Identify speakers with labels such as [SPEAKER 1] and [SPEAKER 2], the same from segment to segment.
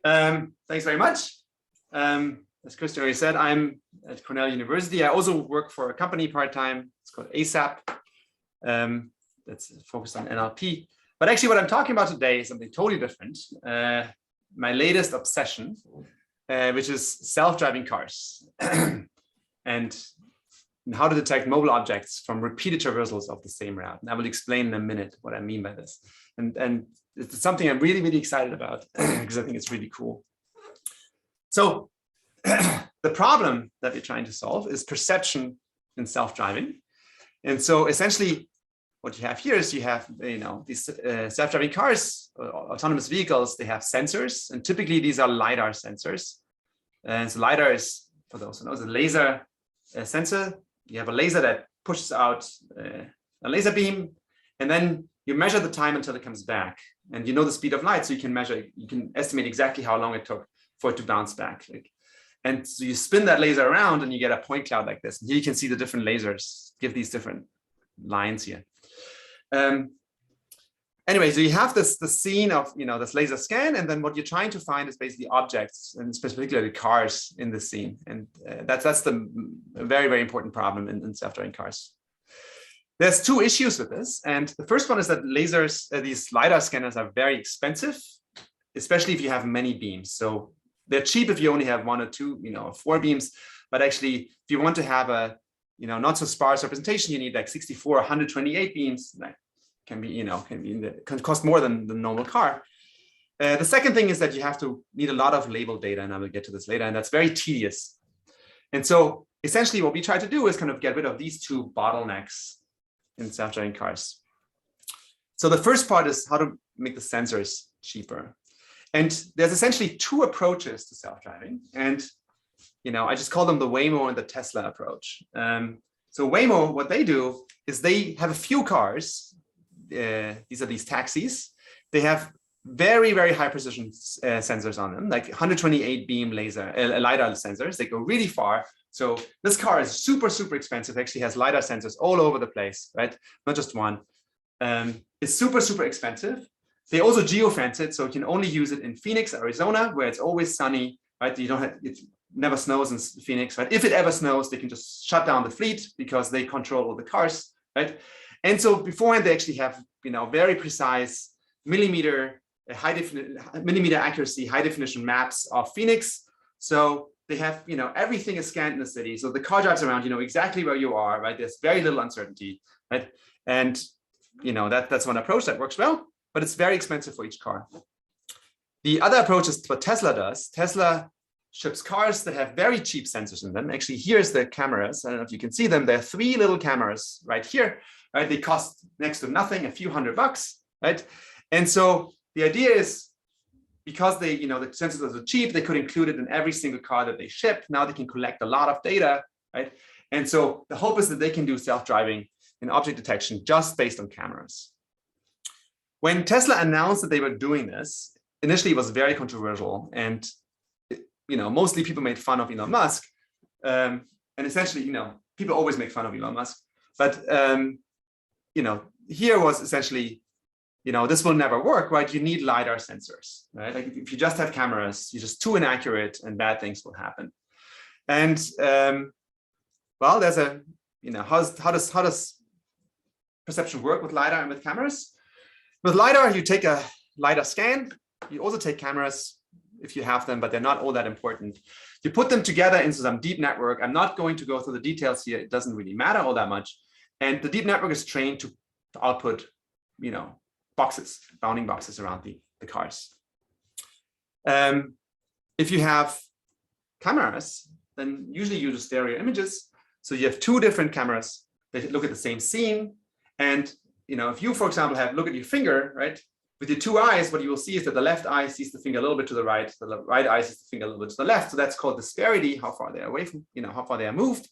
[SPEAKER 1] Thanks very much. As Christian already said, I'm at Cornell University. I also work for a company part-time. It's called ASAP. That's focused on NLP. But actually what I'm talking about today is something totally different. My latest obsession, which is self-driving cars and how to detect mobile objects from repeated traversals of the same route. And I will explain in a minute what I mean by this. And it's something I'm really, really excited about because I think it's really cool. So the problem that we're trying to solve is perception in self-driving. And so essentially what you have here is you have, these self-driving cars, autonomous vehicles, they have sensors, and typically these are LiDAR sensors. And so LiDAR is, for those who know, a laser sensor. You have a laser that pushes out a laser beam, and then you measure the time until it comes back. And you know the speed of light, so you can estimate exactly how long it took for it to bounce back. And so you spin that laser around and you get a point cloud like this. And here you can see the different lasers give these different lines here. Anyway, so you have the scene of this laser scan, and then what you're trying to find is basically objects, and specifically cars in the scene. And that's the very, very important problem in self-driving cars. There's two issues with this, and the first one is that these LiDAR scanners are very expensive, especially if you have many beams. So they're cheap if you only have one or two, 4 beams, but actually if you want to have a not so sparse representation, you need like 64 or 128 beams. That can cost more than the normal car. The second thing is that you need a lot of label data, and I will get to this later, and that's very tedious. And so essentially what we try to do is kind of get rid of these two bottlenecks in self-driving cars. So the first part is how to make the sensors cheaper. And there's essentially two approaches to self-driving. And I just call them the Waymo and the Tesla approach. So Waymo, what they do is they have a few cars. These are these taxis. They have very, very high precision sensors on them, like 128 beam LiDAR sensors. They go really far. So this car is super, super expensive. Actually has LiDAR sensors all over the place, right? Not just one. It's super, super expensive. They also geofence it, so you can only use it in Phoenix, Arizona, where it's always sunny, right? It never snows in Phoenix, right? If it ever snows, they can just shut down the fleet because they control all the cars, right? And so beforehand, they actually have, very precise millimeter accuracy, high definition maps of Phoenix. So they have, everything is scanned in the city. So the car drives around, exactly where you are, right? There's very little uncertainty, right? And, that's one approach that works well, but it's very expensive for each car. The other approach is what Tesla does. Tesla ships cars that have very cheap sensors in them. Actually, here's the cameras. I don't know if you can see them. There are 3 little cameras right here. Right? They cost next to nothing, a few $100, right? And so the idea is, because the sensors are so cheap, they could include it in every single car that they ship. Now they can collect a lot of data, right? And so the hope is that they can do self-driving and object detection just based on cameras. When Tesla announced that they were doing this, initially it was very controversial, and mostly people made fun of Elon Musk, and essentially, people always make fun of Elon Musk, but here was essentially, this will never work, right? You need LiDAR sensors, right? Like if you just have cameras, you're just too inaccurate, and bad things will happen. And well, there's a, how does perception work with LiDAR and with cameras? With LiDAR, you take a LiDAR scan. You also take cameras if you have them, but they're not all that important. You put them together into some deep network. I'm not going to go through the details here. It doesn't really matter all that much. And the deep network is trained to output, bounding boxes around the cars. If you have cameras, then usually you use stereo images. So you have 2 different cameras that look at the same scene. And if you, for example, look at your finger, right? With your 2 eyes, what you will see is that the left eye sees the finger a little bit to the right, the right eye sees the finger a little bit to the left. So that's called disparity, how far they are away from, how far they are moved.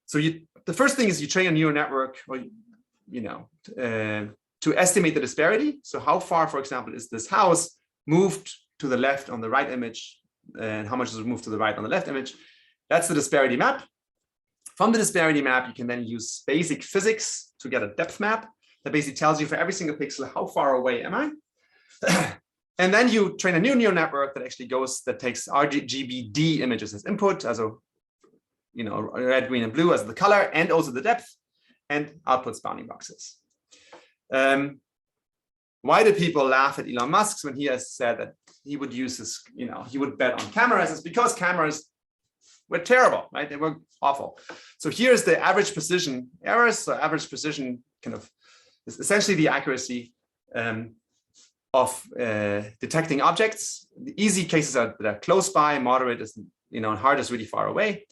[SPEAKER 1] So the first thing is you train a neural network, or to estimate the disparity. So how far, for example, is this house moved to the left on the right image, and how much is it moved to the right on the left image? That's the disparity map. From the disparity map, you can then use basic physics to get a depth map that basically tells you for every single pixel, how far away am I? And then you train a new neural network that actually takes RGBD images as input, also, red, green, and blue as the color, and also the depth, and outputs bounding boxes. Why do people laugh at Elon Musk when he has said that he would use this, he would bet on cameras? It's because cameras were terrible, right? They were awful. So here's the average precision errors. So average precision kind of is essentially the accuracy of detecting objects. The easy cases are that are close by, moderate is, and hard is really far away.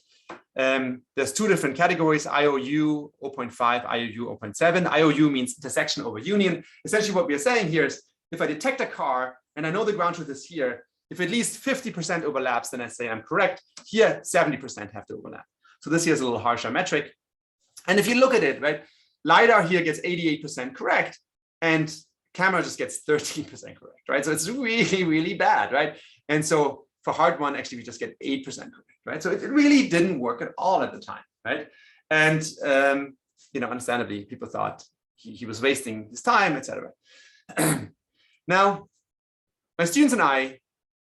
[SPEAKER 1] There's two different categories, IOU 0.5, IOU 0.7. IOU means intersection over union. Essentially what we are saying here is if I detect a car and I know the ground truth is here, if at least 50% overlaps, then I say I'm correct. Here, 70% have to overlap. So this here is a little harsher metric. And if you look at it, right, LiDAR here gets 88% correct and camera just gets 13% correct, right? So it's really, really bad, right? And so for hard one, actually, we just get 8% correct, right? So it really didn't work at all at the time, right? And, understandably, people thought he was wasting his time, etc. Now, my students and I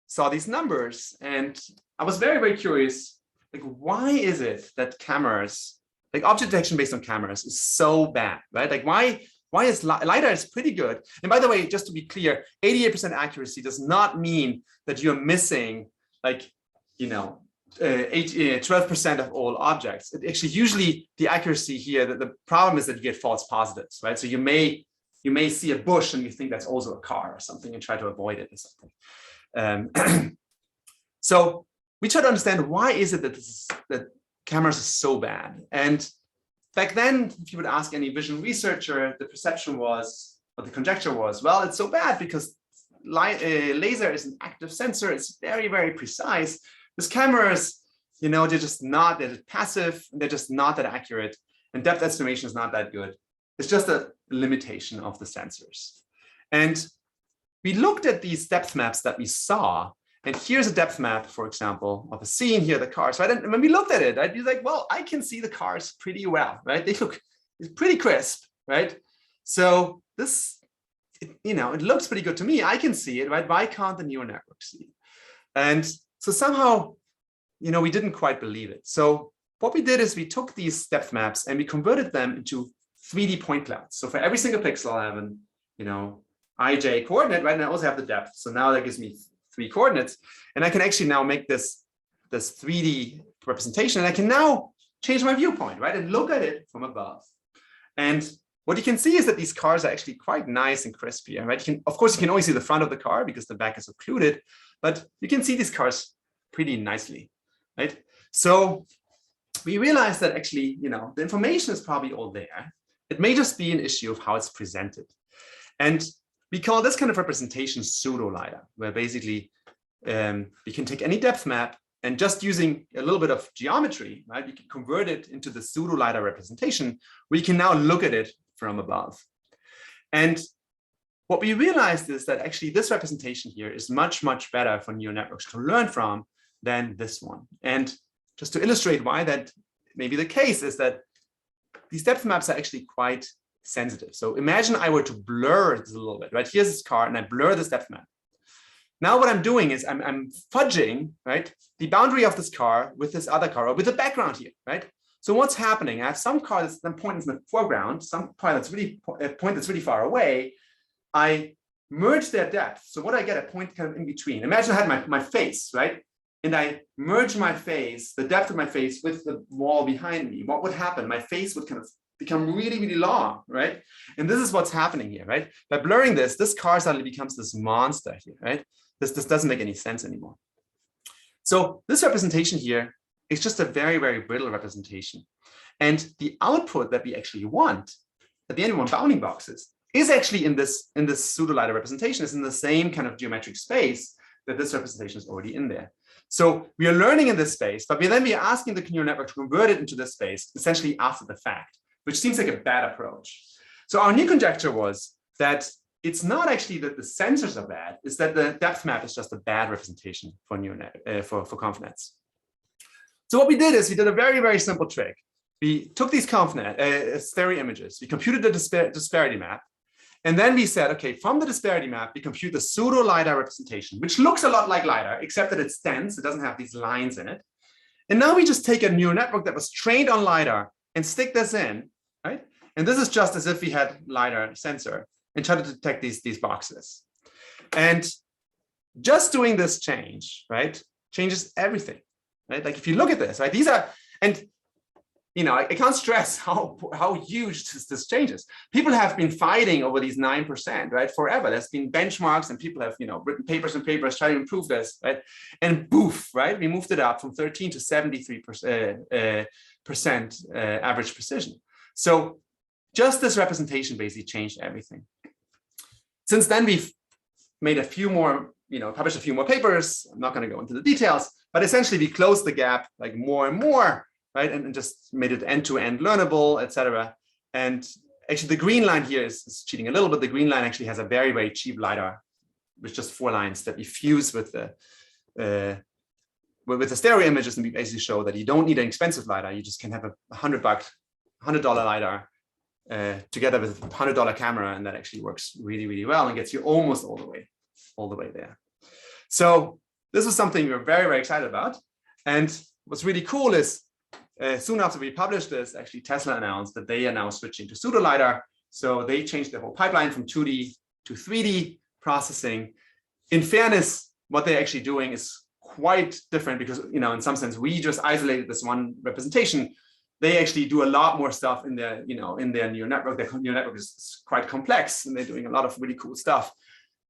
[SPEAKER 1] saw these numbers, and I was very, very curious, like, why is it that cameras, like object detection based on cameras, is so bad, right? Like, why is LiDAR is pretty good? And by the way, just to be clear, 88% accuracy does not mean that you're missing, like, 12% of all objects. It actually, usually the accuracy here, the problem is that you get false positives, right? So you may see a bush and you think that's also a car or something and try to avoid it or something. So we try to understand why is it that cameras are so bad. And back then, if you would ask any vision researcher, the perception was, or the conjecture was, well, it's so bad because laser is an active sensor. It's very, very precise. These cameras, they're just not, they're passive, they're just not that accurate. And depth estimation is not that good. It's just a limitation of the sensors. And we looked at these depth maps that we saw. And here's a depth map, for example, of a scene here, the cars, right? And when we looked at it, I'd be like, well, I can see the cars pretty well, right? They look pretty crisp, right? So this, it looks pretty good to me. I can see it, right? Why can't the neural network see it? And so somehow, we didn't quite believe it. So what we did is we took these depth maps and we converted them into 3D point clouds. So for every single pixel, I have an, IJ coordinate, right? And I also have the depth. So now that gives me 3 coordinates, and I can actually now make this 3D representation, and I can now change my viewpoint, right, and look at it from above. And what you can see is that these cars are actually quite nice and crisp here, right? Of course, you can only see the front of the car because the back is occluded, but you can see these cars pretty nicely, right? So we realized that actually, the information is probably all there. It may just be an issue of how it's presented, and we call this kind of representation pseudo-LiDAR, where basically we can take any depth map and just using a little bit of geometry, right, we can convert it into the pseudo-LiDAR representation, where you can now look at it from above. And what we realized is that actually this representation here is much, much better for neural networks to learn from than this one. And just to illustrate why that may be the case is that these depth maps are actually quite sensitive. So imagine I were to blur this a little bit, right? Here's this car and I blur this depth map. Now what I'm doing is I'm fudging, right, the boundary of this car with this other car or with the background here, right? So what's happening? I have some car that's then pointing in the foreground, some point that's really far away. I merge their depth. So what I get, a point kind of in between. Imagine I had my face, right? And I merge my face, the depth of my face with the wall behind me. What would happen? My face would kind of become really, really long, right? And this is what's happening here, right? By blurring this car suddenly becomes this monster here, right? This doesn't make any sense anymore. So this representation here is just a very, very brittle representation. And the output that we actually want, at the end we want bounding boxes, is actually in this pseudo-LiDAR representation. It's in the same kind of geometric space that this representation is already in there. So we are learning in this space, but then we are asking the neural network to convert it into this space, essentially after the fact, which seems like a bad approach. So our new conjecture was that it's not actually that the sensors are bad, it's that the depth map is just a bad representation for for ConvNets. So what we did is we did a very, very simple trick. We took these stereo images, we computed the disparity map, And then we said, okay, from the disparity map, we compute the pseudo-LiDAR representation, which looks a lot like LiDAR, except that it's dense. It doesn't have these lines in it. And now we just take a neural network that was trained on LiDAR and stick this in, right? And this is just as if we had LiDAR sensor and try to detect these boxes. And just doing this change, right, changes everything, right? Like if you look at this, right, these are, and you know, I can't stress how huge this changes. People have been fighting over these 9%, right, forever. There's been benchmarks, and people have, you know, written papers and papers trying to improve this, right? And boof, right, we moved it up from 13 to 73% average precision. So just this representation basically changed everything. Since then, we've made a few more, you know, published a few more papers. I'm not going to go into the details, but essentially we closed the gap like more and more. Right, and just made it end-to-end learnable, etc. And actually, the green line here is cheating a little bit. The green line actually has a very, very cheap LiDAR, with just 4 lines that we fuse with the stereo images, and we basically show that you don't need an expensive LiDAR. You just can have a $100 LiDAR together with a $100 camera, and that actually works really, really well and gets you almost all the way there. So this is something we're very, very excited about. And what's really cool is, soon after we published this, actually Tesla announced that they are now switching to pseudo-LiDAR. So they changed their whole pipeline from 2D to 3D processing. In fairness, what they're actually doing is quite different because, you know, in some sense, we just isolated this one representation. They actually do a lot more stuff in their, you know, in their neural network. Their neural network is quite complex, and they're doing a lot of really cool stuff.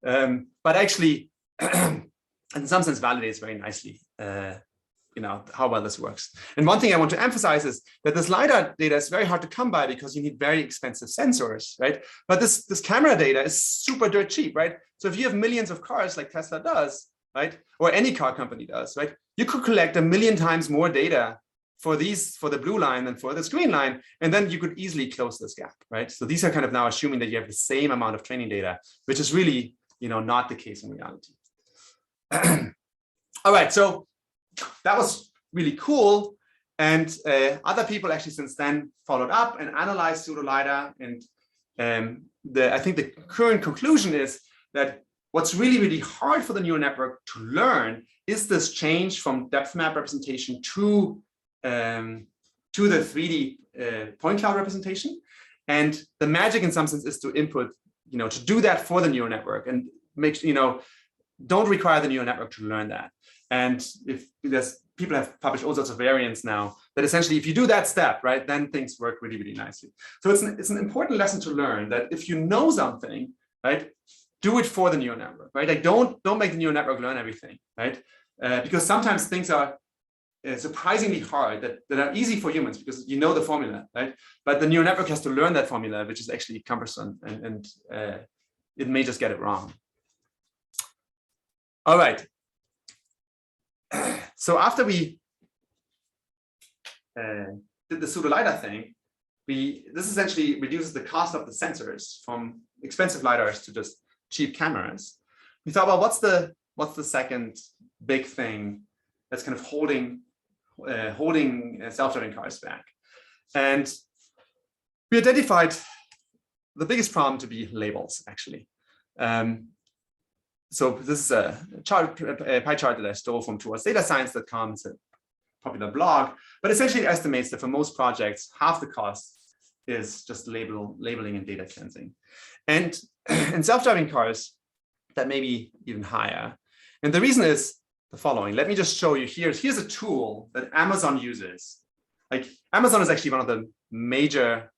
[SPEAKER 1] But actually, in some sense, validates very nicely you know, how well this works. And one thing I want to emphasize is that this LiDAR data is very hard to come by because you need very expensive sensors, right? But this camera data is super dirt cheap, right? So if you have millions of cars like Tesla does, right, or any car company does, right, you could collect 1 million times more data for the blue line than for this green line, and then you could easily close this gap, right? So these are kind of now assuming that you have the same amount of training data, which is really, you know, not the case in reality. All right, so that was really cool. And other people actually since then followed up and analyzed pseudo-LiDAR. And I think the current conclusion is that what's really, really hard for the neural network to learn is this change from depth map representation to the 3D point cloud representation. And the magic in some sense is to input, you know, to do that for the neural network and make, you know, don't require the neural network to learn that. And if there's people have published all sorts of variants now that essentially if you do that step, right, then things work really, really nicely. So it's an important lesson to learn that if you know something, right, do it for the neural network, right? Like don't make the neural network learn everything, right? Because sometimes things are surprisingly hard that are easy for humans because you know the formula, right? But the neural network has to learn that formula, which is actually cumbersome, and it may just get it wrong. All right. So after we did the pseudo-LiDAR thing, this essentially reduces the cost of the sensors from expensive LiDARs to just cheap cameras. We thought, well, what's the second big thing that's kind of holding self-driving cars back? And we identified the biggest problem to be labels, actually. So this is a pie chart that I stole from towardsdatascience.com. It's a popular blog, but essentially it estimates that for most projects, half the cost is just labeling and data cleansing. And in self-driving cars, that may be even higher. And the reason is the following. Let me just show you here. Here's a tool that Amazon uses. Like Amazon is actually one of the major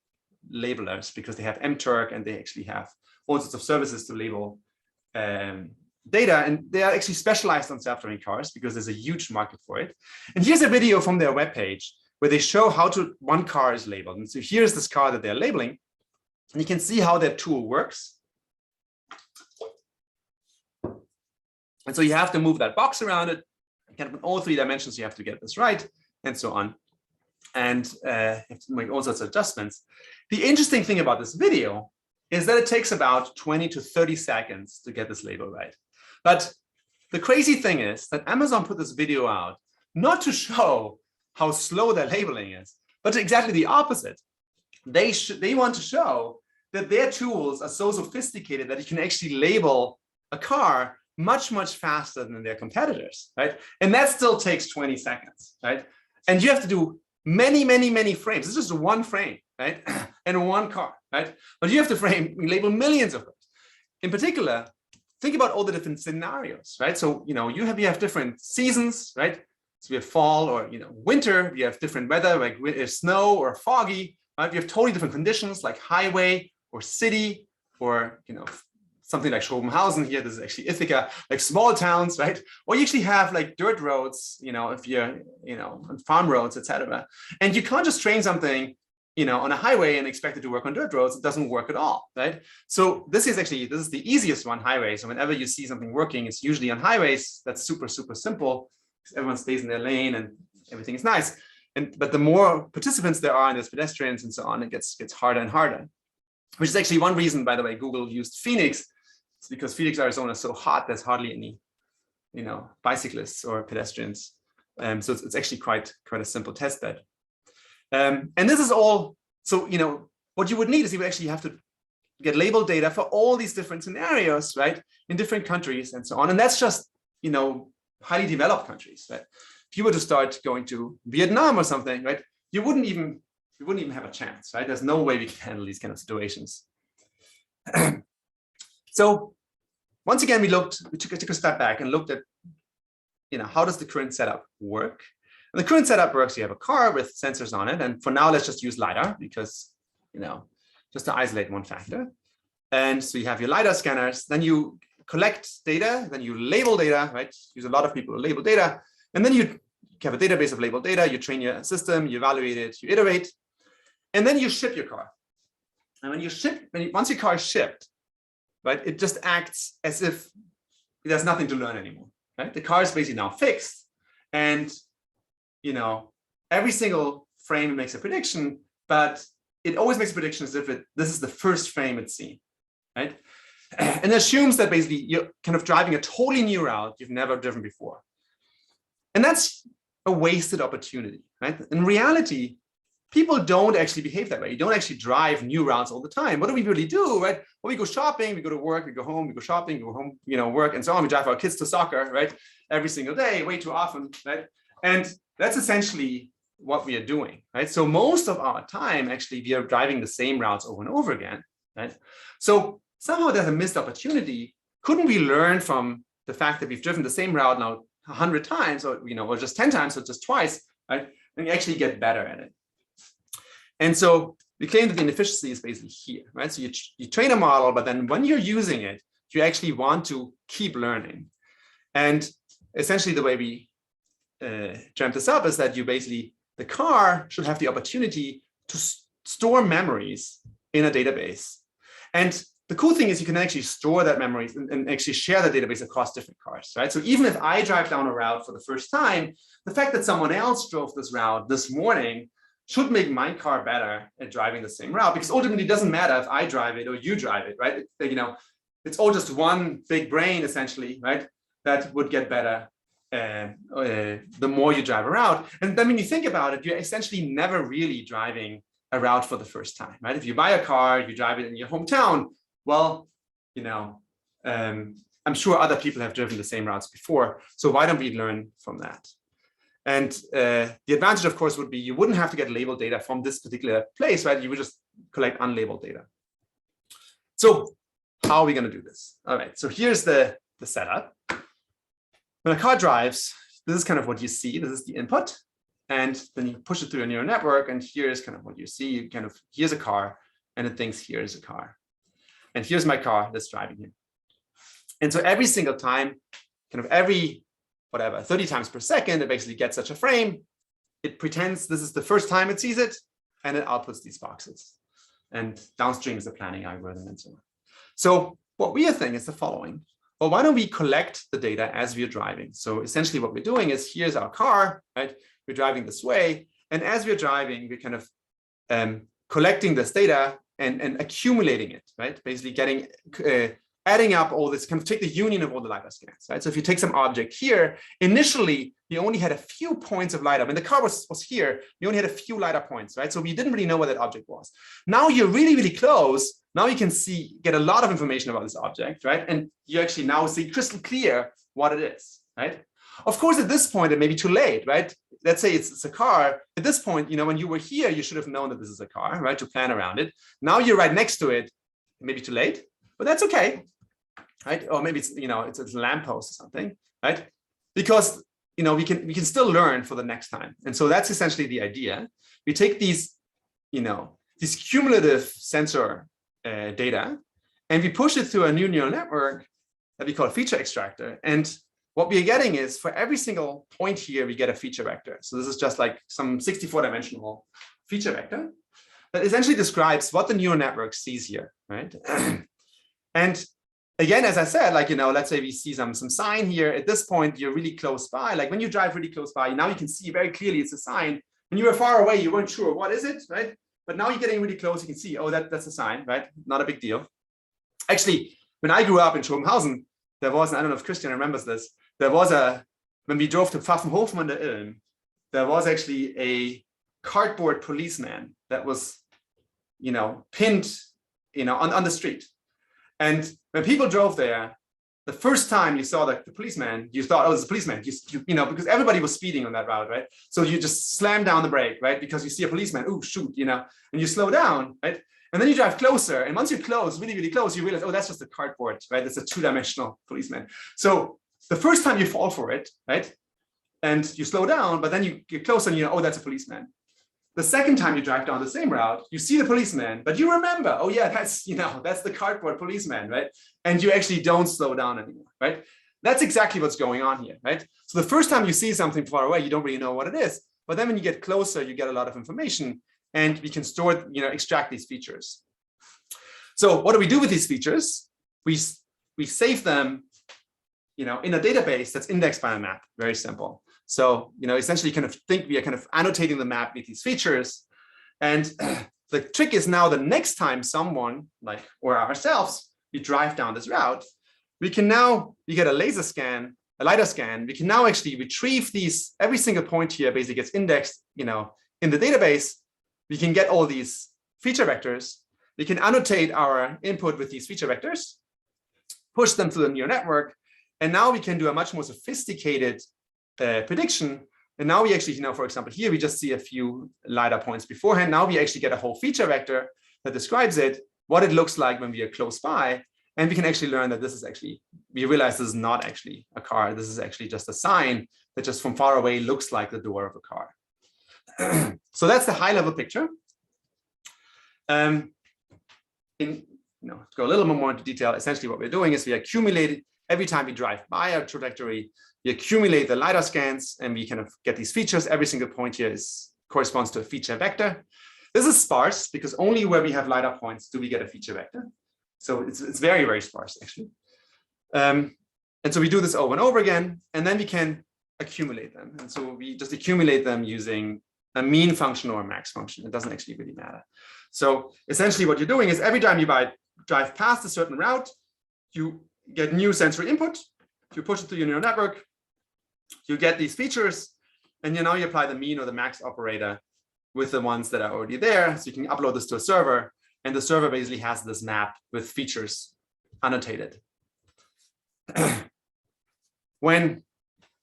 [SPEAKER 1] labelers because they have mTurk and they actually have all sorts of services to label data, and they are actually specialized on self-driving cars because there's a huge market for it. And here's a video from their webpage where they show how one car is labeled. And so here's this car that they're labeling, and you can see how their tool works. And so you have to move that box around it, kind of in all 3 dimensions, you have to get this right, and so on. And you have to make all sorts of adjustments. The interesting thing about this video is that it takes about 20 to 30 seconds to get this label right. But the crazy thing is that Amazon put this video out not to show how slow their labeling is, but exactly the opposite. They want to show that their tools are so sophisticated that you can actually label a car much, much faster than their competitors, right? And that still takes 20 seconds, right? And you have to do many, many, many frames. This is just one frame, right? And one car, right? But you have to label millions of those. In particular, think about all the different scenarios, right? So, you have different seasons, right? So we have fall or, winter, we have different weather, like snow or foggy, right? We have totally different conditions like highway or city or, something like Schrobenhausen here. This is actually Ithaca, like small towns, right? Or you actually have like dirt roads, if you're, on farm roads, etc. And you can't just train something, on a highway and expect it to work on dirt roads. It doesn't work at all, right? So this is the easiest one, highway. So whenever you see something working, it's usually on highways. That's super, super simple. Everyone stays in their lane and everything is nice. But the more participants there are, and there's pedestrians and so on, it gets harder and harder. Which is actually one reason, by the way, Google used Phoenix. It's because Phoenix, Arizona is so hot, there's hardly any, bicyclists or pedestrians. So it's actually quite a simple test bed. And this is all, so, what you would need is you would actually have to get labeled data for all these different scenarios, right? In different countries and so on. And that's just, highly developed countries, right? If you were to start going to Vietnam or something, right? You wouldn't even have a chance, right? There's no way we can handle these kind of situations. So once again, we took a step back and looked at, how does the current setup work? And the current setup works, you have a car with sensors on it. And for now, let's just use LiDAR because, just to isolate one factor. And so you have your LiDAR scanners, then you collect data, then you label data, right? Use a lot of people to label data. And then you have a database of labeled data, you train your system, you evaluate it, you iterate, and then you ship your car. And once your car is shipped, right, it just acts as if it has nothing to learn anymore, right? The car is basically now fixed, and every single frame makes a prediction, but it always makes a prediction as if this is the first frame it's seen, right? And assumes that basically you're kind of driving a totally new route you've never driven before. And that's a wasted opportunity, right? In reality, people don't actually behave that way. You don't actually drive new routes all the time. What do we really do, right? Well, we go shopping, we go to work, we go home, we go shopping, we go home, work, and so on. We drive our kids to soccer, right? Every single day, way too often, right? And that's essentially what we are doing, right? So most of our time, actually, we are driving the same routes over and over again, right? So somehow there's a missed opportunity. Couldn't we learn from the fact that we've driven the same route now 100 times, or or just 10 times, or just twice, right? And you actually get better at it. And so we claim that the inefficiency is basically here, right? So you train a model, but then when you're using it, you actually want to keep learning. And essentially the way we dreamt this up is that the car should have the opportunity to store memories in a database. And the cool thing is you can actually store that memories and actually share the database across different cars, right? So even if I drive down a route for the first time, the fact that someone else drove this route this morning should make my car better at driving the same route, because ultimately it doesn't matter if I drive it or you drive it, right? It's all just one big brain essentially, right? That would get better the more you drive a route. And then when you think about it, you're essentially never really driving a route for the first time, right? If you buy a car, you drive it in your hometown, well, I'm sure other people have driven the same routes before. So why don't we learn from that? And the advantage, of course, would be you wouldn't have to get labeled data from this particular place, right? You would just collect unlabeled data. So how are we going to do this? All right, so here's the setup. When a car drives, this is kind of what you see. This is the input. And then you push it through a neural network. And here's kind of what you see. Here's a car, and it thinks here's a car. And here's my car that's driving here. And so every single time, every 30 times per second, it basically gets such a frame. It pretends this is the first time it sees it, and it outputs these boxes. And downstream is the planning algorithm and so on. So what we are thinking is the following. Well, why don't we collect the data as we're driving? So essentially what we're doing is, here's our car, right? We're driving this way. And as we're driving, we're kind of collecting this data and accumulating it, right? Basically getting adding up all this, kind of take the union of all the LiDAR scans, right? So if you take some object here, initially, you only had a few points of LiDAR. When the car was here, you only had a few LiDAR points, right? So you didn't really know where that object was. Now you're really, really close. Now you can get a lot of information about this object, right? And you actually now see crystal clear what it is, right? Of course, at this point, it may be too late, right? Let's say it's a car. At this point, when you were here, you should have known that this is a car, right? To plan around it. Now you're right next to it. It may be too late, but that's okay, right? Or maybe it's it's a lamppost or something, right? Because we can still learn for the next time. And so that's essentially the idea. We take these cumulative sensor data, and we push it through a new neural network that we call feature extractor. And what we're getting is for every single point here, we get a feature vector. So this is just like some 64-dimensional feature vector that essentially describes what the neural network sees here, right? And again, as I said, let's say we see some sign here. At this point, you're really close by. Like when you drive really close by, now you can see very clearly it's a sign. When you were far away, you weren't sure what is it, right? But now you're getting really close. You can see, oh, that's a sign, right? Not a big deal. Actually, when I grew up in Schopenhausen, there was, I don't know if Christian remembers this, when we drove to Pfaffenhofen an der Ilm, there was actually a cardboard policeman that was, pinned, on the street. And when people drove there, the first time you saw the policeman, you thought, oh, it's a policeman, because everybody was speeding on that route, right? So you just slam down the brake, right? Because you see a policeman, oh, shoot, and you slow down, right? And then you drive closer. And once you're close, really, really close, you realize, oh, that's just a cardboard, right? It's a two-dimensional policeman. So the first time you fall for it, right? And you slow down, but then you get closer and oh, that's a policeman. The second time you drive down the same route, you see the policeman, but you remember, oh yeah, that's the cardboard policeman, right? And you actually don't slow down anymore, right? That's exactly what's going on here, right? So the first time you see something far away, you don't really know what it is. But then when you get closer, you get a lot of information, and we can store, extract these features. So what do we do with these features? We save them, in a database that's indexed by a map. Very simple. So, essentially we are kind of annotating the map with these features. And the trick is now the next time someone or ourselves, we drive down this route, we get a laser scan, a LiDAR scan. We can now actually retrieve these, every single point here basically gets indexed, in the database. We can get all these feature vectors. We can annotate our input with these feature vectors, push them through the neural network. And now we can do a much more sophisticated prediction. And now we actually, for example, here we just see a few LiDAR points beforehand. Now we actually get a whole feature vector that describes it, what it looks like when we are close by. And we can actually learn that we realize this is not actually a car. This is actually just a sign that just from far away looks like the door of a car. So that's the high level picture. To go a little bit more into detail, essentially what we're doing is we accumulate, every time we drive by a trajectory, we accumulate the LiDAR scans and we kind of get these features. Every single point here corresponds to a feature vector. This is sparse because only where we have LiDAR points do we get a feature vector. So it's very, very sparse actually. And so we do this over and over again, and then we can accumulate them. And so we just accumulate them using a mean function or a max function. It doesn't actually really matter. So essentially what you're doing is every time you drive past a certain route, you get new sensory input, you push it through your neural network, you get these features, and now you apply the mean or the max operator with the ones that are already there. So you can upload this to a server, and the server basically has this map with features annotated. When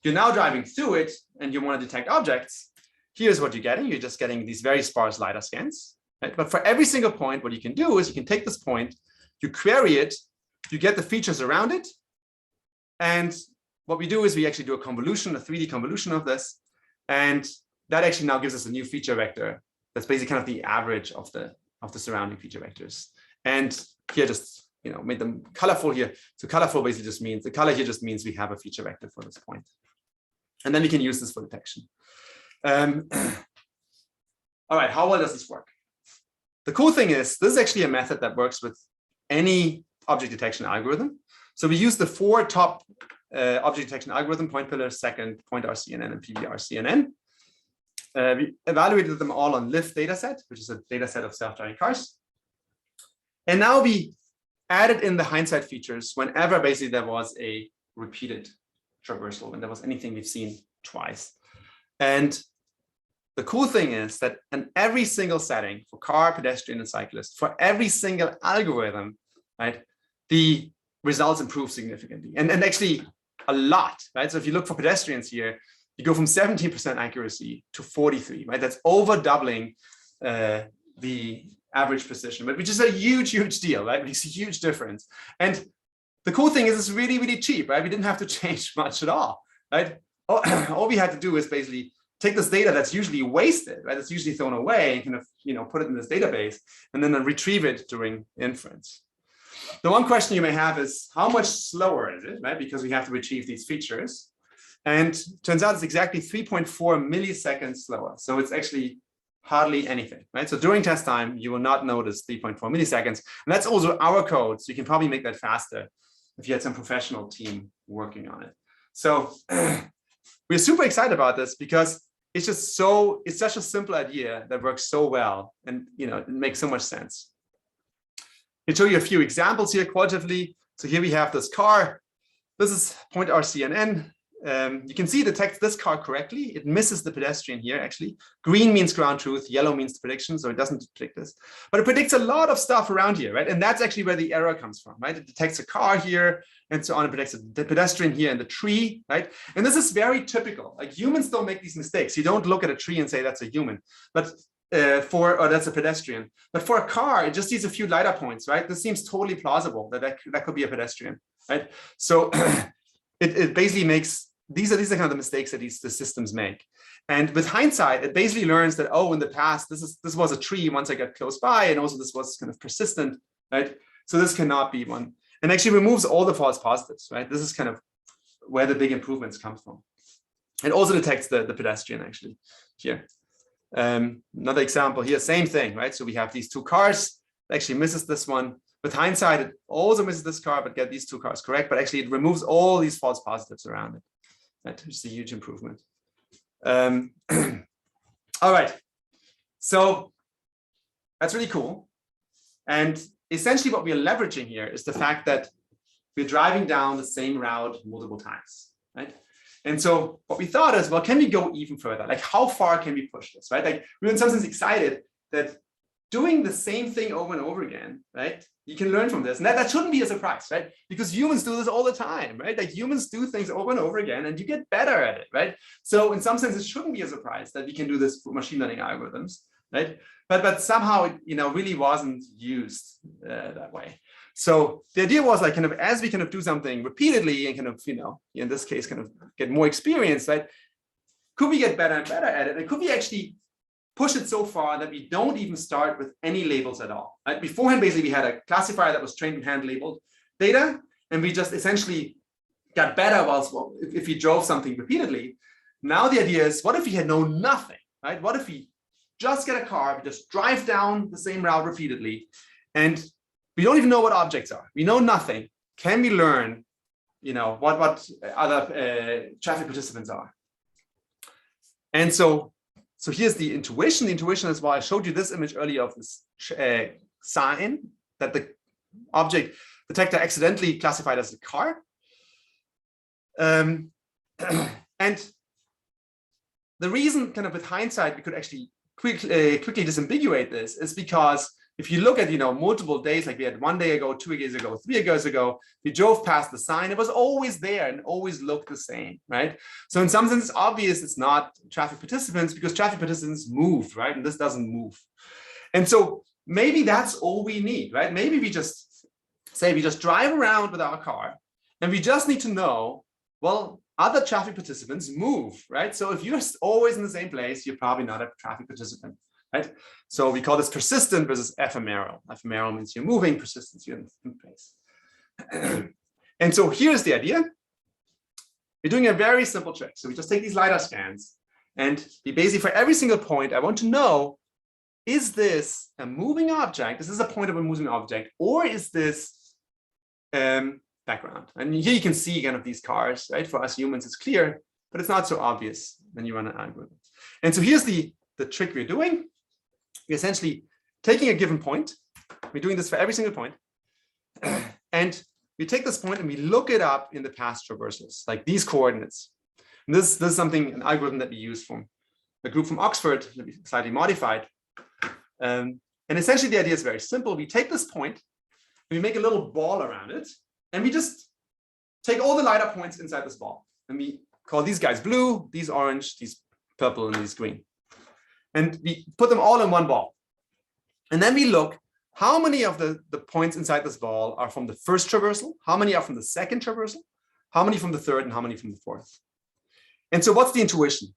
[SPEAKER 1] you're now driving through it and you want to detect objects, here's what you're getting. You're just getting these very sparse LiDAR scans. Right? But for every single point, what you can do is you can take this point, you query it, you get the features around it. And what we do is we actually do a convolution, a 3D convolution of this. And that actually now gives us a new feature vector. That's basically kind of the average of the surrounding feature vectors. And here just, made them colorful here. So colorful basically just means, the color here just means we have a feature vector for this point. And then we can use this for detection. All right, how well does this work? The cool thing is, this is actually a method that works with any object detection algorithm. So we use the 4 top object detection algorithm, point pillar, second, point RCNN, and PBRCNN. We evaluated them all on LIFT dataset, which is a dataset of self-driving cars. And now we added in the hindsight features whenever basically there was a repeated traversal, when there was anything we've seen twice. And the cool thing is that in every single setting for car, pedestrian, and cyclist, for every single algorithm, right, the results improve significantly, and actually a lot, right? So if you look for pedestrians here, you go from 17% accuracy to 43, right? That's over doubling the average precision, but which is a huge, huge deal, right? It's a huge difference. And the cool thing is it's really, really cheap, right? We didn't have to change much at all, right? All we had to do is basically take this data that's usually wasted, right? It's usually thrown away and kind of, put it in this database and then retrieve it during inference. The one question you may have is how much slower is it, right? Because we have to retrieve these features. And turns out it's exactly 3.4 milliseconds slower. So it's actually hardly anything, right? So during test time, you will not notice 3.4 milliseconds. And that's also our code. So you can probably make that faster if you had some professional team working on it. So we're super excited about this because it's just it's such a simple idea that works so well. And, it makes so much sense. I'll show you a few examples here qualitatively. So here we have this car. This is point RCNN. You can see it detects this car correctly. It misses the pedestrian here, actually. Green means ground truth. Yellow means the prediction, so it doesn't predict this. But it predicts a lot of stuff around here, right? And that's actually where the error comes from, right? It detects a car here, and so on. It predicts the pedestrian here in the tree, right? And this is very typical. Like humans don't make these mistakes. You don't look at a tree and say that's a human, but or that's a pedestrian. But for a car, it just sees a few LiDAR points, right? This seems totally plausible that could be a pedestrian, right? So it basically makes these are kind of the mistakes that the systems make. And with hindsight, it basically learns that, oh, in the past, this was a tree once I got close by, and also this was kind of persistent, right? So this cannot be one. And actually removes all the false positives, right? This is kind of where the big improvements come from. It also detects the pedestrian actually here. Another example here, same thing, right? So we have these two cars, it actually misses this one. With hindsight, it also misses this car, but get these two cars correct. But actually, it removes all these false positives around it. That's just a huge improvement. All right. So that's really cool. And essentially, what we are leveraging here is the fact that we're driving down the same route multiple times, right? And so what we thought is, well, can we go even further? Like, how far can we push this, right? Like, we were in some sense excited that doing the same thing over and over again, right? You can learn from this. And that shouldn't be a surprise, right? Because humans do this all the time, right? Like humans do things over and over again and you get better at it, right? So in some sense, it shouldn't be a surprise that we can do this for machine learning algorithms, right? But somehow it really wasn't used that way. So the idea was like kind of as we kind of do something repeatedly and kind of, in this case, kind of get more experience, right? Could we get better and better at it? And could we actually push it so far that we don't even start with any labels at all, right? Beforehand, basically, we had a classifier that was trained in hand-labeled data, and we just essentially got better if we drove something repeatedly. Now the idea is, what if we had known nothing, right? What if we just get a car, we just drive down the same route repeatedly, and we don't even know what objects are. We know nothing. Can we learn, what other traffic participants are? And so here's the intuition. The intuition is why I showed you this image earlier of this sign that the object detector accidentally classified as a car. And the reason kind of with hindsight we could actually quickly disambiguate this is because if you look at multiple days, like we had 1 day ago, 2 days ago, 3 days ago, we drove past the sign, it was always there and always looked the same, right? So in some sense, it's obvious it's not traffic participants because traffic participants moved, right? And this doesn't move. And so maybe that's all we need, right? Maybe we just say we just drive around with our car and we just need to know, well, other traffic participants move, right? So if you're always in the same place, you're probably not a traffic participant. Right? So we call this persistent versus ephemeral. Ephemeral means you're moving, persistent, you're in place. And so here's the idea. We're doing a very simple trick. So we just take these LiDAR scans and we basically, for every single point, I want to know, is this a moving object? Is this a point of a moving object? Or is this background? And here you can see kind of these cars, right? For us humans, it's clear, but it's not so obvious when you run an algorithm. And so here's the trick we're doing. We're essentially taking a given point. We're doing this for every single point. And we take this point and we look it up in the past traversals, like these coordinates. And this is something, an algorithm that we use from a group from Oxford that we slightly modified. And essentially the idea is very simple. We take this point and we make a little ball around it, and we just take all the LiDAR points inside this ball. And we call these guys blue, these orange, these purple, and these green. And we put them all in one ball. And then we look how many of the points inside this ball are from the first traversal, how many are from the second traversal, how many from the third, and how many from the fourth. And so what's the intuition?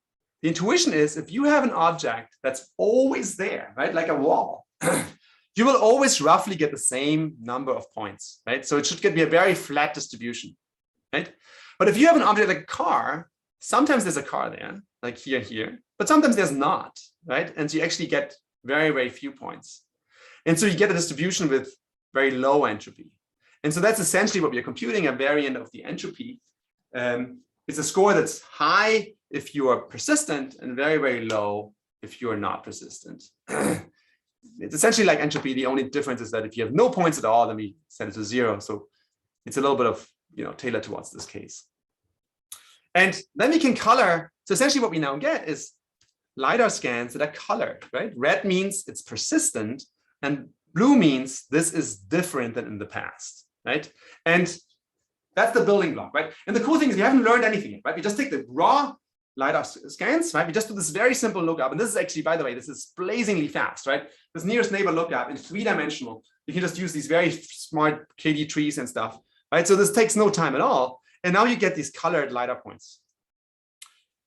[SPEAKER 1] The intuition is if you have an object that's always there, right, like a wall, you will always roughly get the same number of points, right? So it should be a very flat distribution, right? But if you have an object like a car, sometimes there's a car there, like here and here, but sometimes there's not, right? And so you actually get very, very few points. And so you get a distribution with very low entropy. And so that's essentially what we're computing, a variant of the entropy. It's a score that's high if you are persistent and very, very low if you are not persistent. It's essentially like entropy. The only difference is that if you have no points at all, then we set it to 0. So it's a little bit of, tailored towards this case. And then we can color. So essentially what we now get is LiDAR scans that are colored, right? Red means it's persistent, and blue means this is different than in the past, right? And that's the building block, right? And the cool thing is we haven't learned anything yet, right? We just take the raw LiDAR scans, right? We just do this very simple lookup. And this is actually, by the way, this is blazingly fast, right? This nearest neighbor lookup in 3-dimensional. You can just use these very smart KD trees and stuff, right? So this takes no time at all. And now you get these colored LiDAR points.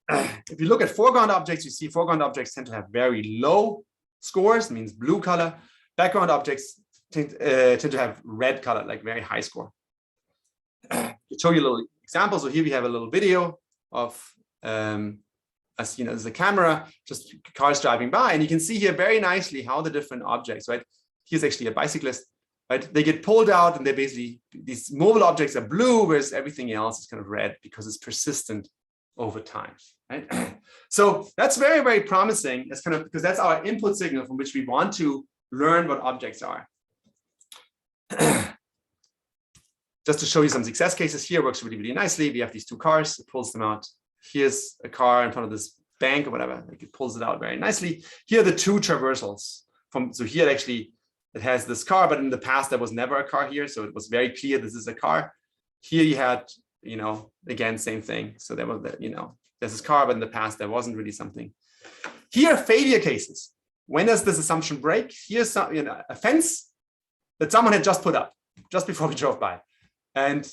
[SPEAKER 1] If you look at foreground objects, you see foreground objects tend to have very low scores, it means blue color. Background objects tend to have red color, like very high score. To show you a little example, so here we have a little video of, as you know, there's a camera, just cars driving by, and you can see here very nicely how the different objects, right? Here's actually a bicyclist, right? They get pulled out, and they basically, these mobile objects are blue, whereas everything else is kind of red because it's persistent over time, right? So that's very, very promising. It's kind of because that's our input signal from which we want to learn what objects are. Just to show you some success cases here, works really, really nicely. We have these two cars, it pulls them out. Here's a car in front of this bank or whatever, like it pulls it out very nicely. Here are the two traversals. So here actually it has this car, but in the past there was never a car here. So it was very clear this is a car. Here you had, again, same thing. So there was, there's this car, but in the past there wasn't really something. Here are failure cases. When does this assumption break? Here's some, a fence that someone had just put up just before we drove by. And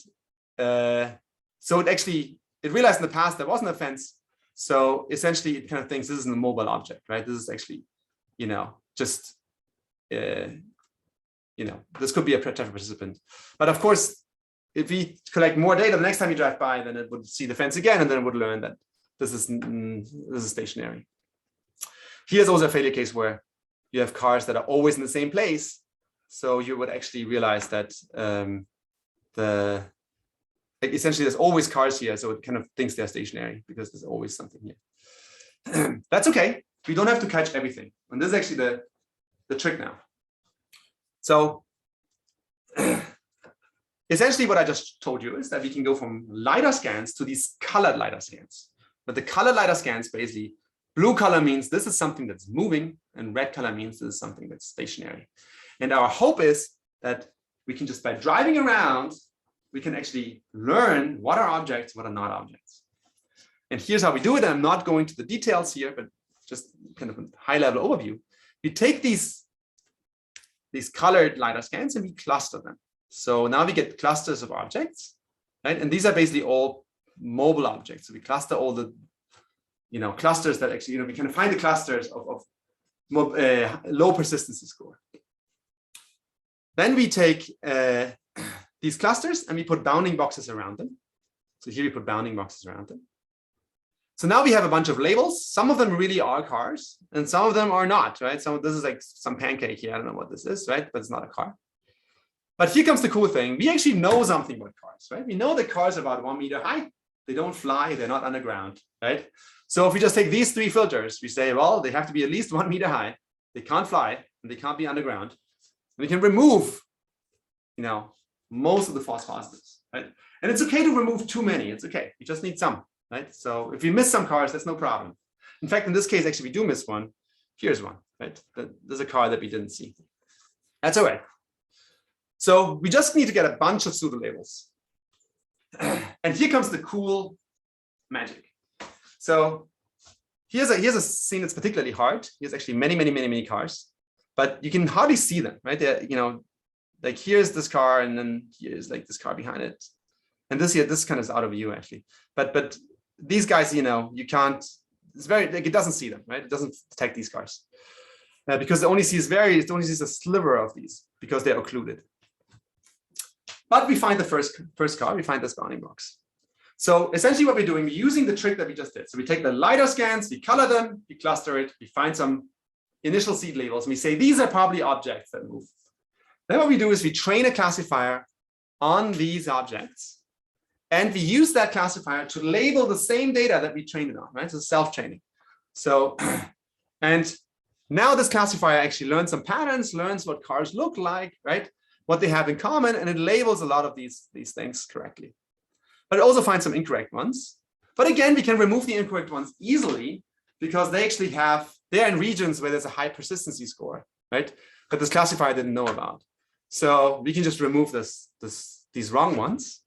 [SPEAKER 1] so it realized in the past there wasn't a fence. So essentially it kind of thinks this isn't a mobile object, right? This is actually, just, this could be a traffic participant. But of course, if we collect more data, the next time you drive by, then it would see the fence again, and then it would learn that this is stationary. Here's also a failure case where you have cars that are always in the same place. So you would actually realize that essentially there's always cars here. So it kind of thinks they're stationary because there's always something here. That's okay. We don't have to catch everything. And this is actually the trick now. So essentially what I just told you is that we can go from LiDAR scans to these colored LiDAR scans. But the colored LiDAR scans, basically, blue color means this is something that's moving, and red color means this is something that's stationary. And our hope is that we can just, by driving around, we can actually learn what are objects, what are not objects. And here's how we do it. I'm not going to the details here, but just kind of a high-level overview. We take these colored LiDAR scans and we cluster them. So now we get clusters of objects, right? And these are basically all mobile objects. So we cluster all the, clusters that actually, we can find the clusters of low persistency score. Then we take these clusters and we put bounding boxes around them. So here we put bounding boxes around them. So now we have a bunch of labels. Some of them really are cars and some of them are not, right? So this is like some pancake here. I don't know what this is, right? But it's not a car. But here comes the cool thing. We actually know something about cars, right? We know that cars are about 1 meter high. They don't fly. They're not underground, right? So if we just take these three filters, we say, well, they have to be at least 1 meter high. They can't fly and they can't be underground. And we can remove, most of the false positives, right? And it's okay to remove too many. It's okay. You just need some, right? So if you miss some cars, that's no problem. In fact, in this case, actually, we do miss one. Here's one, right? There's a car that we didn't see. That's all right. So we just need to get a bunch of pseudo-labels. And here comes the cool magic. So here's a scene that's particularly hard. Here's actually many cars, but you can hardly see them, right? They're, you know, like here's this car, and then here's like this car behind it. And this here, this kind of is out of view actually. But these guys, you know, you can't, it's very, like, it doesn't see them, right? It doesn't detect these cars. Because it only sees a sliver of these because they're occluded. But we find the first car, we find this bounding box. So essentially what we're doing, we're using the trick that we just did. So we take the LiDAR scans, we color them, we cluster it, we find some initial seed labels, and we say these are probably objects that move. Then what we do is we train a classifier on these objects, and we use that classifier to label the same data that we trained it on, right? So self-training. So, and now this classifier actually learns some patterns, learns what cars look like, right? What they have in common, and it labels a lot of these things correctly. But it also finds some incorrect ones. But again, we can remove the incorrect ones easily because they actually they're in regions where there's a high persistency score, right? But this classifier didn't know about. So we can just remove these wrong ones.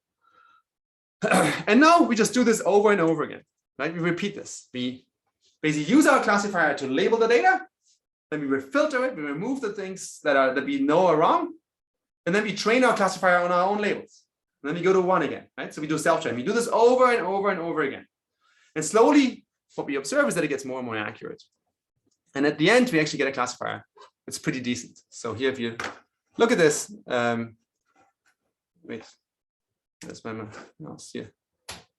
[SPEAKER 1] And now we just do this over and over again, right? We repeat this. We basically use our classifier to label the data. Then we filter it. We remove the things that we know are wrong. And then we train our classifier on our own labels. And then we go to 1 again, right? So we do self-train. We do this over and over and over again. And slowly, what we observe is that it gets more and more accurate. And at the end, we actually get a classifier. It's pretty decent. So here, if you look at this, wait, that's my mouse here.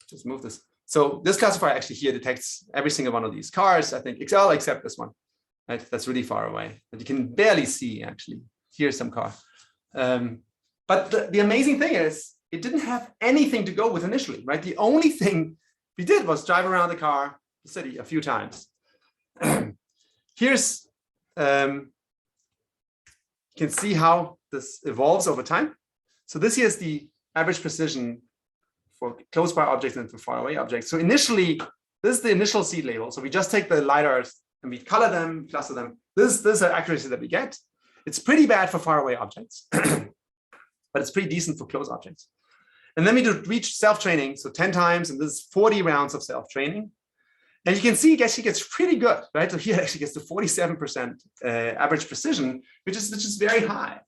[SPEAKER 1] Just move this. So this classifier actually here detects every single one of these cars, I think, except this one, right? That's really far away, but you can barely see actually. Here's some car. But the amazing thing is, it didn't have anything to go with initially, right? The only thing we did was drive around the city a few times. Here's, you can see how this evolves over time. So this here is the average precision for close by objects and for far away objects. So initially, this is the initial seed label. So we just take the LiDARs and we color them, cluster them. This is the accuracy that we get. It's pretty bad for far away objects, but it's pretty decent for close objects. And then we reach self-training, so 10 times, and this is 40 rounds of self-training. And you can see it actually gets pretty good, right? So here it actually gets to 47% average precision, which is very high.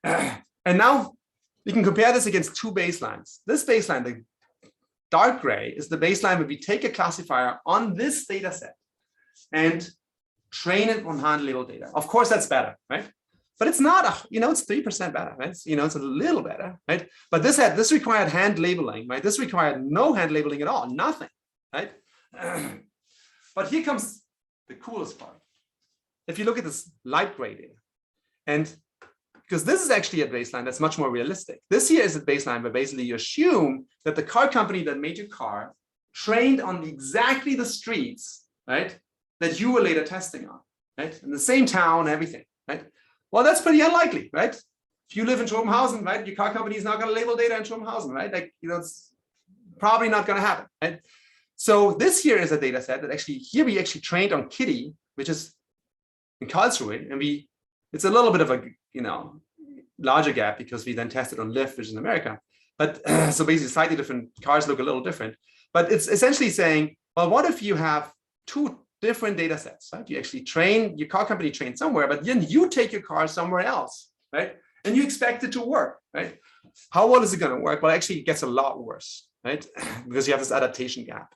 [SPEAKER 1] And now we can compare this against two baselines. This baseline, the dark gray, is the baseline where we take a classifier on this data set and train it on hand-labeled data. Of course, that's better, right? But it's not, it's 3% better, right? It's a little better, right? But this required hand labeling, right? This required no hand labeling at all, nothing, right? But here comes the coolest part. If you look at this light gray data, and because this is actually a baseline that's much more realistic. This here is a baseline where basically you assume that the car company that made your car trained on exactly the streets, right, that you were later testing on, right? In the same town, everything, right? Well, that's pretty unlikely, right? If you live in Schrobenhausen, right, your car company is not going to label data in Schrobenhausen, right? Like, it's probably not going to happen, right? So this here is a data set that we actually trained on Kitty, which is in Karlsruhe, and it's a little bit of a, larger gap because we then tested on Lyft, which is in America. But so basically slightly different, cars look a little different. But it's essentially saying, well, what if you have two different data sets, right? You actually your car company trained somewhere, but then you take your car somewhere else, right? And you expect it to work, right? How well is it going to work? Well, actually, it gets a lot worse, right? Because you have this adaptation gap.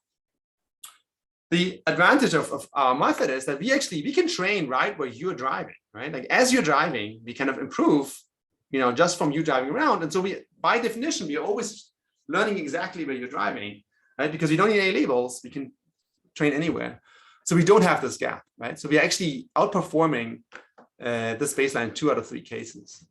[SPEAKER 1] The advantage of our method is that we can train right where you're driving, right? Like as you're driving, we kind of improve, just from you driving around. And so by definition, we are always learning exactly where you're driving, right? Because we don't need any labels, we can train anywhere. So we don't have this gap, right? So we're actually outperforming this baseline in 2 out of 3 cases.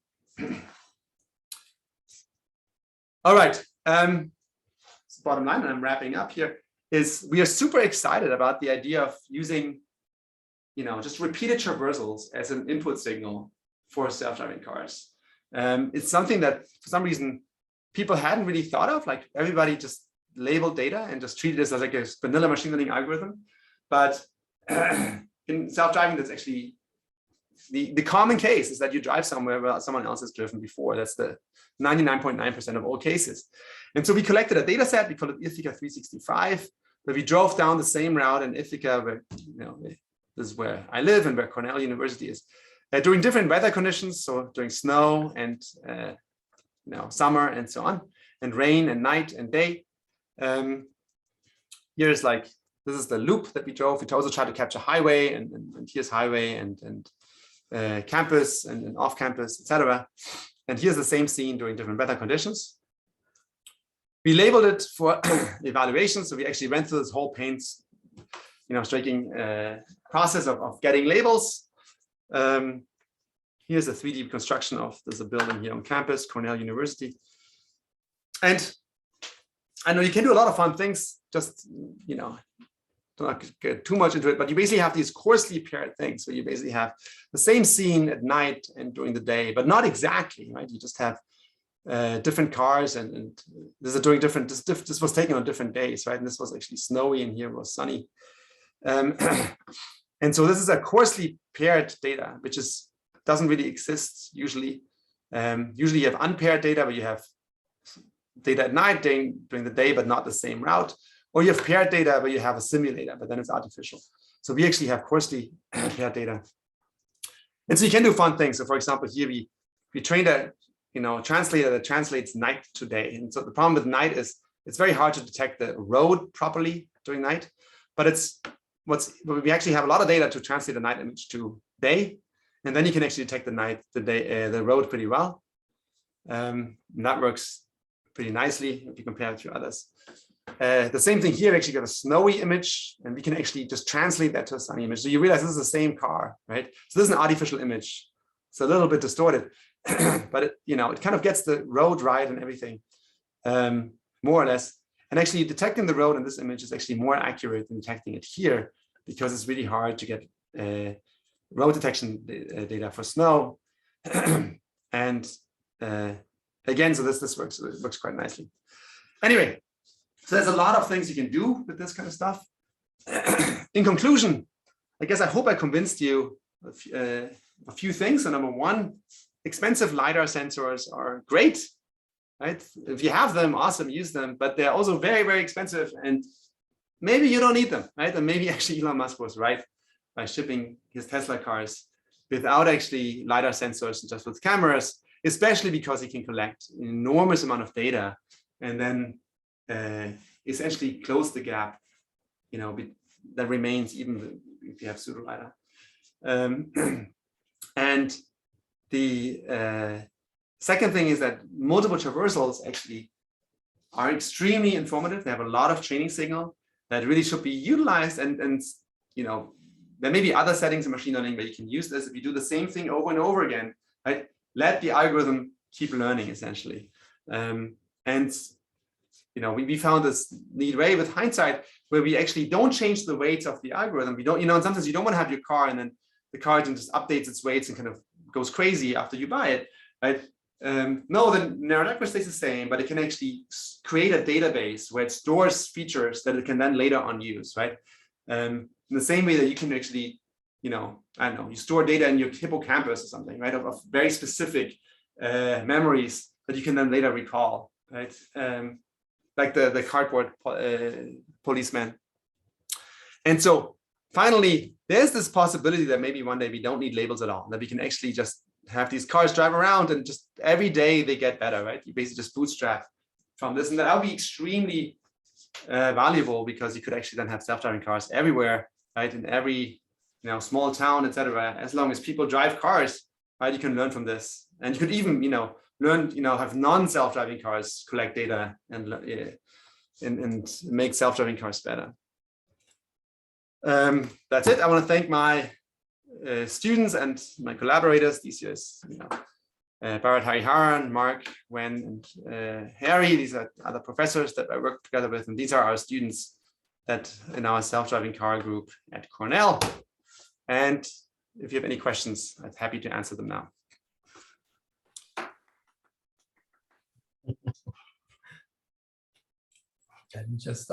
[SPEAKER 1] All right. Bottom line, and I'm wrapping up here, is we are super excited about the idea of using, just repeated traversals as an input signal for self-driving cars. It's something that for some reason people hadn't really thought of. Like everybody just labeled data and just treated this as like a vanilla machine learning algorithm. But in self-driving, that's actually the common case is that you drive somewhere where someone else has driven before. That's the 99.9% of all cases. And so we collected a data set, we call it Ithaca-365, where we drove down the same route in Ithaca, where, this is where I live and where Cornell University is, during different weather conditions. So during snow and summer and so on, and rain and night and day. Here's like, this is the loop that we drove. We also tried to capture highway, and here's highway and campus and off campus, etc. And here's the same scene during different weather conditions. We labeled it for evaluation. So we actually went through this whole painstaking process of getting labels. Here's a 3D construction of there's a building here on campus, Cornell University. And I know you can do a lot of fun things, just, don't have to get too much into it, but you basically have these coarsely paired things where you basically have the same scene at night and during the day, but not exactly, right? You just have different cars and this is during different, this was taken on different days, right? And this was actually snowy and here was sunny. And so this is a coarsely paired data, which doesn't really exist usually. Usually you have unpaired data where you have data at night during the day, but not the same route. Or you have paired data where you have a simulator, but then it's artificial. So we actually have coarsely paired data. And so you can do fun things. So for example, here we trained a translator that translates night to day. And so the problem with night is it's very hard to detect the road properly during night. But we actually have a lot of data to translate the night image to day. And then you can actually detect the road pretty well. And that works pretty nicely if you compare it to others. The same thing here, actually got a snowy image, and we can actually just translate that to a sunny image. So you realize this is the same car, right? So this is an artificial image. It's a little bit distorted, but it kind of gets the road right and everything, more or less. And actually detecting the road in this image is actually more accurate than detecting it here, because it's really hard to get road detection data for snow. And again, so this works quite nicely. Anyway, so there's a lot of things you can do with this kind of stuff. In conclusion, I guess I hope I convinced you a few things. So number one, expensive LiDAR sensors are great, right? If you have them, awesome, use them, but they're also very, very expensive, and maybe you don't need them, right? And maybe actually Elon Musk was right by shipping his Tesla cars without actually LiDAR sensors and just with cameras, especially because he can collect an enormous amount of data and then essentially close the gap, that remains even if you have pseudo-LiDAR. And the second thing is that multiple traversals actually are extremely informative. They have a lot of training signal that really should be utilized. And there may be other settings in machine learning where you can use this. If you do the same thing over and over again, right? Let the algorithm keep learning, essentially. We found this neat way with hindsight where we actually don't change the weights of the algorithm. We don't, and sometimes you don't want to have your car and then the car just updates its weights and kind of goes crazy after you buy it, right? No, the neural network stays the same, but it can actually create a database where it stores features that it can then later on use, right? In the same way that you can actually, you store data in your hippocampus or something, right? Of very specific memories that you can then later recall, right? Like the cardboard policeman. And so finally, there's this possibility that maybe one day we don't need labels at all, that we can actually just have these cars drive around and just every day they get better, right? You basically just bootstrap from this, and that would be extremely valuable, because you could actually then have self-driving cars everywhere, right? In every small town, etc. As long as people drive cars, right? You can learn from this, and you could even learn, have non-self-driving cars collect data and make self-driving cars better. That's it. I want to thank my students and my collaborators. These years, Bharat Hariharan, Mark, Wen, and Harry. These are other professors that I work together with, and these are our students that in our self-driving car group at Cornell. And if you have any questions, I'm happy to answer them now.
[SPEAKER 2] Can you just